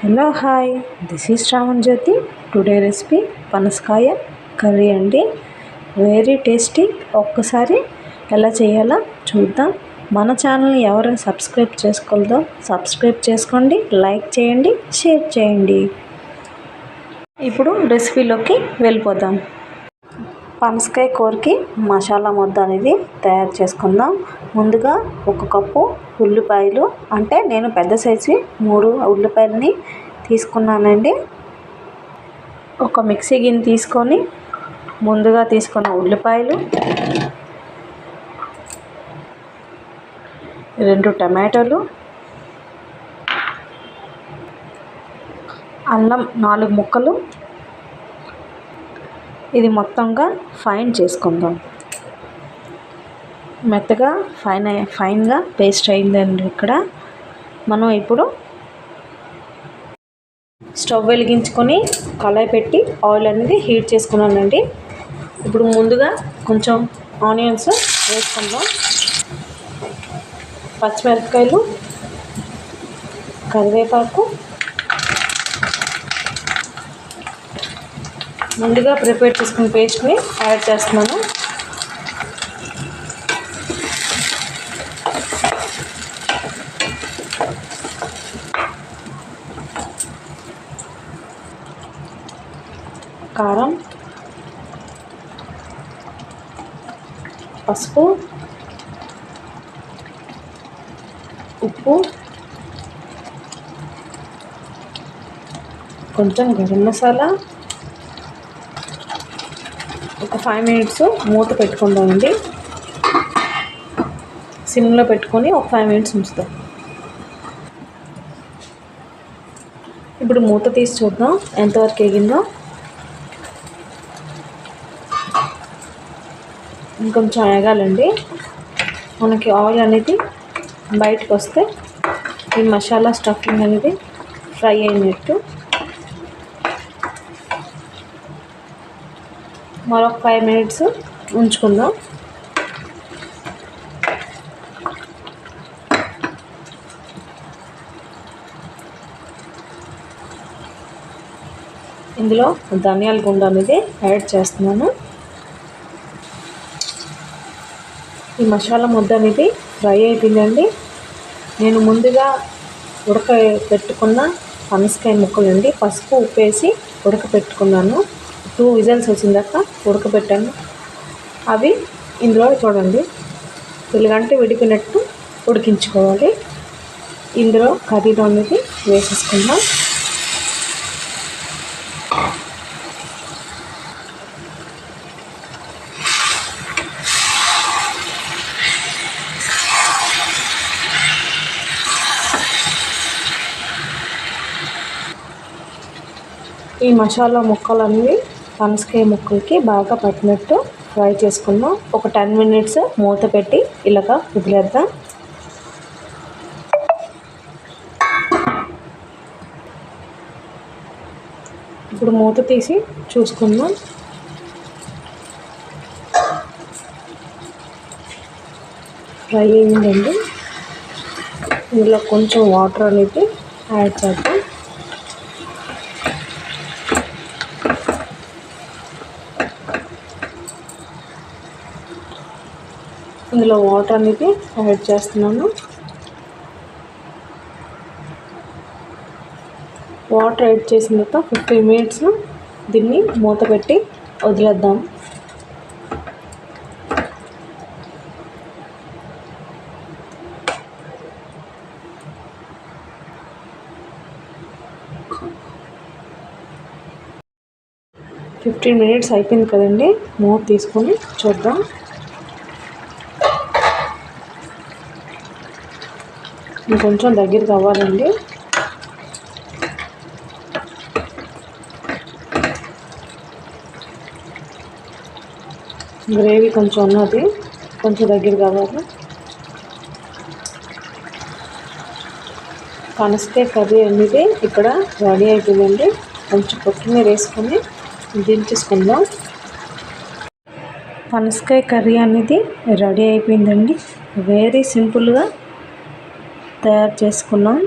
Hello hi, this is Shravan Jyothi. Today recipe పనసకాయ curry అండి. Very tasty. ఒక్కసారి ఎలా చేయాలో చూద్దాం. మన ఛానల్ని ఎవరైనా సబ్స్క్రైబ్ చేసుకోలేదో సబ్స్క్రైబ్ చేసుకోండి, లైక్ చేయండి, షేర్ చేయండి. ఇప్పుడు రెసిపీలోకి వెళ్ళిపోదాం. పనసకాయ కూరకి మసాలా ముద్ద అనేది తయారు చేసుకుందాం. ముందుగా 1 కప్పు ఉల్లిపాయలు, అంటే నేను పెద్ద సైజు 3 ఉల్లిపాయలని తీసుకున్నానండి. ఒక మిక్సీ గిన్నె తీసుకొని ముందుగా తీసుకున్న ఉల్లిపాయలు, 2 టమాటాలు, అల్లం 4 ముక్కలు, ఇది మొత్తంగా ఫైన్ చేసుకుందాం. మెత్తగా ఫైన్గా పేస్ట్ అయిందండి. ఇక్కడ మనం ఇప్పుడు స్టవ్ వెలిగించుకొని కళాయి పెట్టి ఆయిల్ అనేది హీట్ చేసుకున్నానండి. ఇప్పుడు ముందుగా కొంచెం ఆనియన్స్ వేసుకుందాం, పచ్చిమిరపకాయలు, కరివేపాకు, ముందుగా ప్రిపేర్ చేసుకున్న పేస్ట్ని యాడ్ చేస్తున్నాను. కారం, పసుపు, ఉప్పు, కొంచెం గరం మసాలా, ఒక 5 మినిట్స్ మూత పెట్టుకుందామండి. సిమ్లో పెట్టుకొని ఒక 5 మినిట్స్ ఉంచుతాం. ఇప్పుడు మూత తీసి చూద్దాం ఎంతవరకు ఎగిందో. ఇంకొంచెం ఎగాలండి. మనకి ఆయిల్ అనేది బయటకు వస్తే ఈ మసాలా స్టఫింగ్ అనేది ఫ్రై అయినట్టు. మరొక 5 మినిట్స్ ఉంచుకుందాం. ఇందులో ధనియాల గుండ అనేది యాడ్ చేస్తున్నాను. ఈ మసాలా ముద్ద అనేది ఫ్రై అయిపోయిందండి. నేను ముందుగా ఉడకపెట్టుకున్న పనసకాయ ముక్కలండి, పసుపు ఉప్పేసి ఉడకపెట్టుకున్నాను. 2 విజిల్స్ వచ్చిందాక ఉడకపెట్టాను. అవి ఇందులో చూడండి పులిగంట విడిపినట్టు ఉడికించుకోవాలి. ఇందులో కర్రీలో అనేది వేసేసుకుందాం. ఈ మసాలా ముక్కలన్నీ పనసకాయ ముక్కలకి బాగా పట్టినట్టు ఫ్రై చేసుకుందాం. ఒక 10 మినిట్స్ మూత పెట్టి ఇలాగా వదిలేద్దాం. ఇప్పుడు మూత తీసి చూసుకుందాం. ఫ్రై అయిందండి. ఇందులో కొంచెం వాటర్ అనేది యాడ్ చేద్దాం. ఇందులో వాటర్ అనేది యాడ్ చేస్తున్నాను. వాటర్ యాడ్ చేసిన తర్వాత 15 మినిట్స్ దీన్ని మూత పెట్టి వదిలేద్దాం. మినిట్స్ అయిపోయింది కదండి. మూత తీసుకొని చూద్దాం. ఇంకొంచెం దగ్గరికి అవ్వాలండి. గ్రేవీ కొంచెం ఉన్నది, కొంచెం దగ్గరికి అవ్వాలి. పనసకాయ కర్రీ అనేది ఇక్కడ రెడీ అయిపోయిందండి. కొంచెం కొత్తిమీర వేసుకొని దించేసుకుందాం. పనసకాయ కర్రీ అనేది రెడీ అయిపోయిందండి. వెరీ సింపుల్గా తయారు చేసుకున్నాం.